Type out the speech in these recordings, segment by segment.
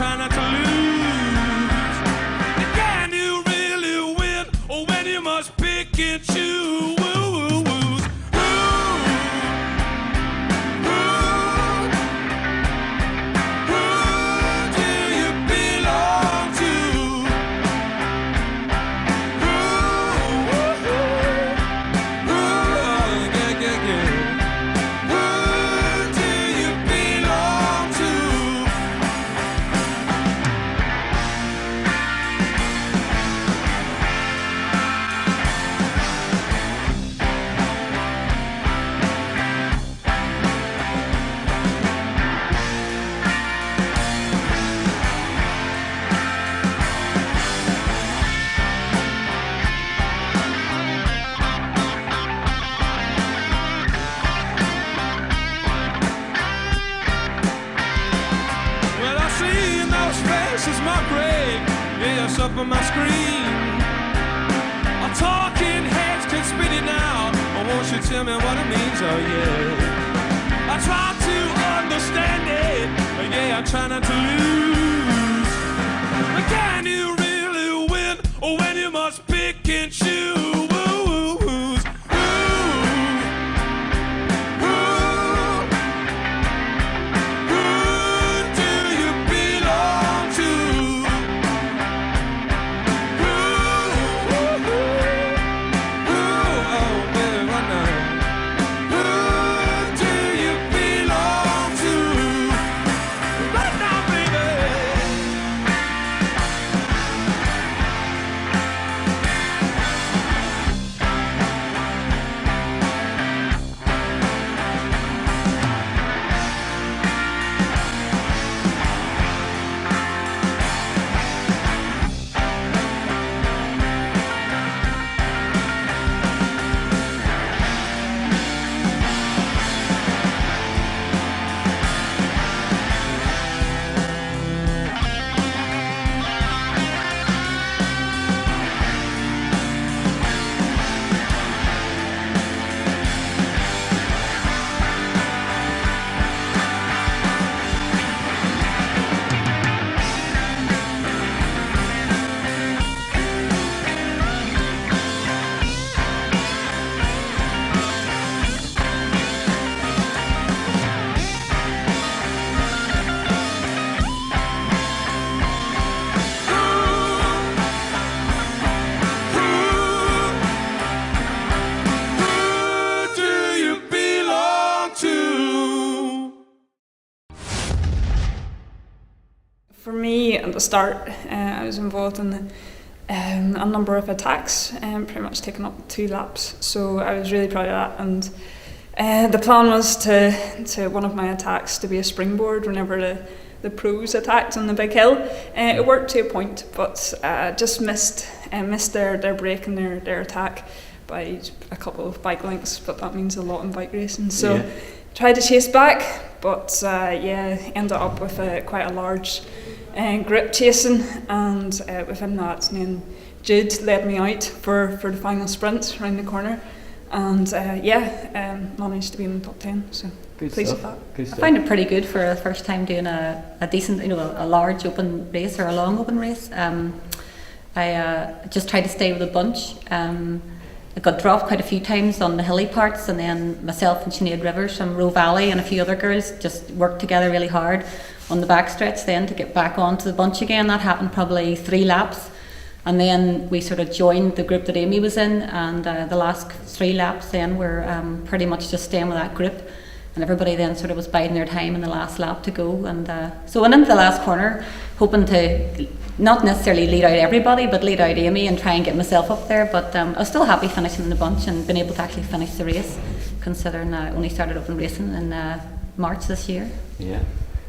try not to lose. And can you really win, or when you must pick and choose? Up on my screen, our talking heads can spit it now. Oh, won't you tell me what it means? Oh yeah, I try to understand it, but yeah, I try not to lose. But can you really win, or when you must pick and choose? For me, at the start, I was involved in a number of attacks, pretty much taking up 2 laps. So I was really proud of that. And the plan was to one of my attacks to be a springboard whenever the pros attacked on the big hill. It worked to a point, but just missed their break and their attack by a couple of bike lengths. But that means a lot in bike racing. So tried to chase back, but ended up with quite a large grip chasing, and within that, then Jude led me out for the final sprint around the corner, and managed to be in the top 10. So pleased with that. I find it pretty good for the first time doing a decent, a large open race or a long open race. I just tried to stay with a bunch. I got dropped quite a few times on the hilly parts, and then myself and Sinead Rivers from Roe Valley and a few other girls just worked together really hard on the backstretch then to get back onto the bunch again. That happened probably 3 laps, and then we sort of joined the group that Amy was in, and the last 3 laps then were pretty much just staying with that group, and everybody then sort of was biding their time in the last lap to go. And so I went into the last corner hoping to not necessarily lead out everybody, but lead out Amy and try and get myself up there. But I was still happy finishing in the bunch and being able to actually finish the race, considering I only started up in racing in March this year. Yeah.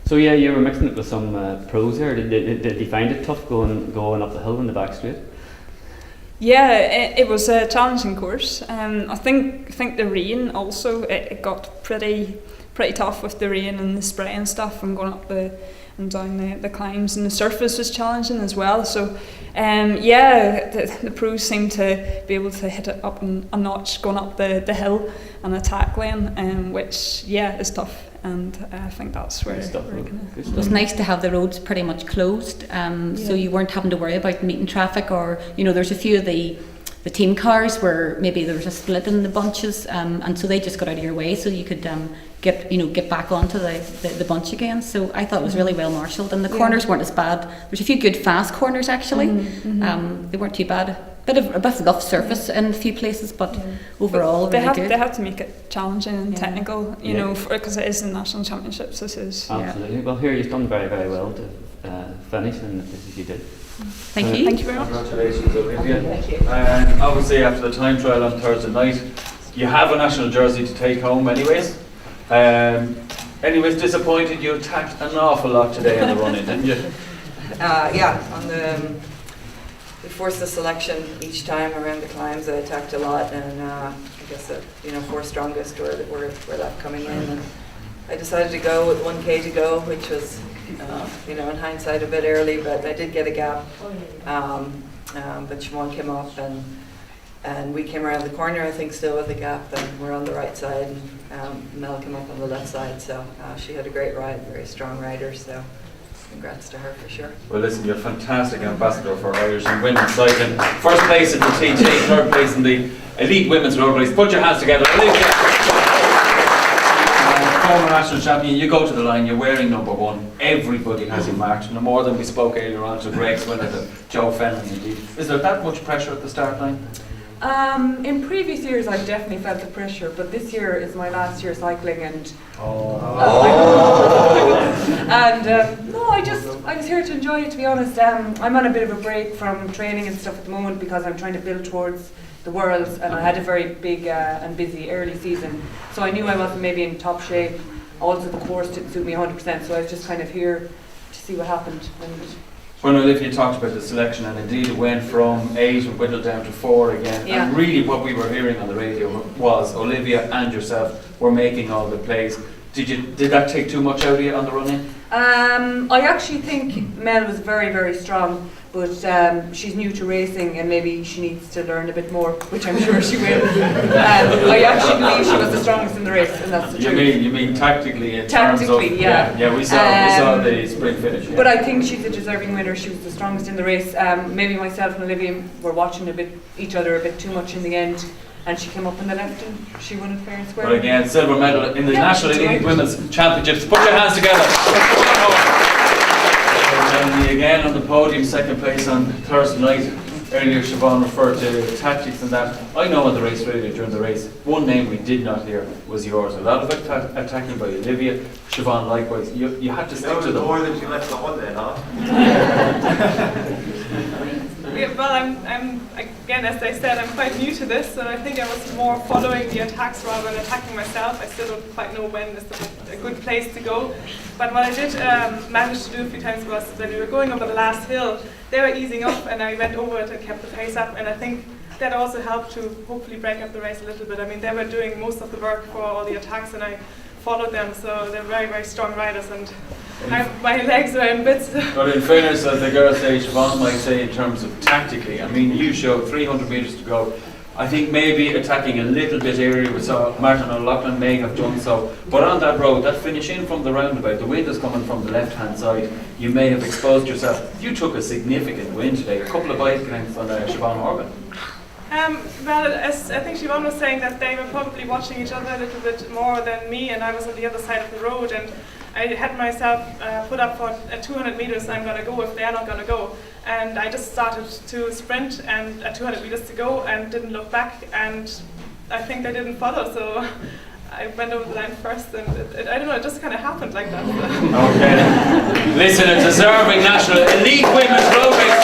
So yeah, you were mixing it with some pros here. Did you find it tough going up the hill in the back straight? Yeah, it was a challenging course. I think the rain also, it got pretty tough with the rain and the spray and stuff, and going up and down the climbs, and the surface was challenging as well. So the pros seemed to be able to hit it up a notch going up the hill and attack lane, which is tough. and I think that's where we're gonna. It was nice to have the roads pretty much closed, so you weren't having to worry about meeting traffic, or there's a few of the team cars where maybe there was a split in the bunches, and so they just got out of your way, so you could get back onto the bunch again. So I thought it was really well marshalled, and the corners weren't as bad. There's a few good fast corners actually. They weren't too bad. A bit of rough surface in a few places, but overall they really good. They have to make it challenging and technical, you know, because it is the national championships. This is absolutely. Well, here you've done very, very well to finish, and this is you did. Thank you. Thank you very much. Congratulations, Olivia. Obviously, after the time trial on Thursday night, you have a national jersey to take home, anyways. Anyways, disappointed you attacked an awful lot today on the run-in, didn't you? On the. We forced the selection each time around the climbs. I attacked a lot, and I guess the 4 strongest were left coming in. And I decided to go with 1K to go, which was, in hindsight a bit early, but I did get a gap. But Siobhan came up, and we came around the corner, I think, still with a gap, and we're on the right side. And Mel came up on the left side, so she had a great ride, very strong rider. So. Congrats to her for sure. Well, listen, you're a fantastic ambassador for Irish and women's cycling. First place in the TT, third place in the elite women's road race. Put your hands together. Olivia, former national champion, you go to the line, you're wearing number 1. Everybody has you marked. No more than we spoke earlier on to Greg's winner, to Joe Fenlon indeed. Is there that much pressure at the start line? In previous years, I've definitely felt the pressure, but this year is my last year cycling, and no, I was here to enjoy it. To be honest, I'm on a bit of a break from training and stuff at the moment because I'm trying to build towards the Worlds, and I had a very big and busy early season, so I knew I wasn't maybe in top shape. Also, the course didn't suit me 100%, so I was just kind of here to see what happened. When Olivia talked about the selection, and indeed it went from 8 and whittled down to 4 again, and really what we were hearing on the radio was Olivia and yourself were making all the plays. Did that take too much out of you on the run-in? I actually think Mel was very, very strong, but she's new to racing and maybe she needs to learn a bit more, which I'm sure she will. I actually believe she was the strongest in the race, and that's the truth. You mean tactically in tactically, terms of, yeah, we saw the sprint finish. Yeah. But I think she's a deserving winner. She was the strongest in the race. Maybe myself and Olivia were watching each other a bit too much in the end, and she came up on the left and she won it fair and square. But again, silver medal in the National Elite Women's Championships. Put your hands together. And again on the podium, second place on Thursday night. Earlier Siobhan referred to tactics and that. I know on the race radio during the race, one name we did not hear was yours. A lot of attacking by Olivia, Siobhan likewise. You had to stick to them. More than she left the one then, huh? Well, I'm again, as I said, I'm quite new to this, and I think I was more following the attacks rather than attacking myself. I still don't quite know when is a good place to go. But what I did manage to do a few times was when we were going over the last hill, they were easing up, and I went over it and kept the pace up, and I think that also helped to hopefully break up the race a little bit. I mean, they were doing most of the work for all the attacks, and I followed them, so they're very, very strong riders, and my legs are in bits. But in fairness, as the girls say, Siobhan might say in terms of tactically, I mean, you showed 300 metres to go. I think maybe attacking a little bit earlier, we saw Martin O'Loughlin may have done so, but on that road, that finish in from the roundabout, the wind is coming from the left-hand side, you may have exposed yourself. You took a significant win today, a couple of bike lengths on Siobhan Horgan. Well, as I think Siobhan was saying, that they were probably watching each other a little bit more than me, and I was on the other side of the road, and I had myself put up for 200 meters I'm going to go if they're not going to go. And I just started to sprint and at 200 meters to go and didn't look back, and I think they didn't follow, so I went over the line first, and I don't know, it just kind of happened like that. Okay. Listen, a deserving national elite women's road race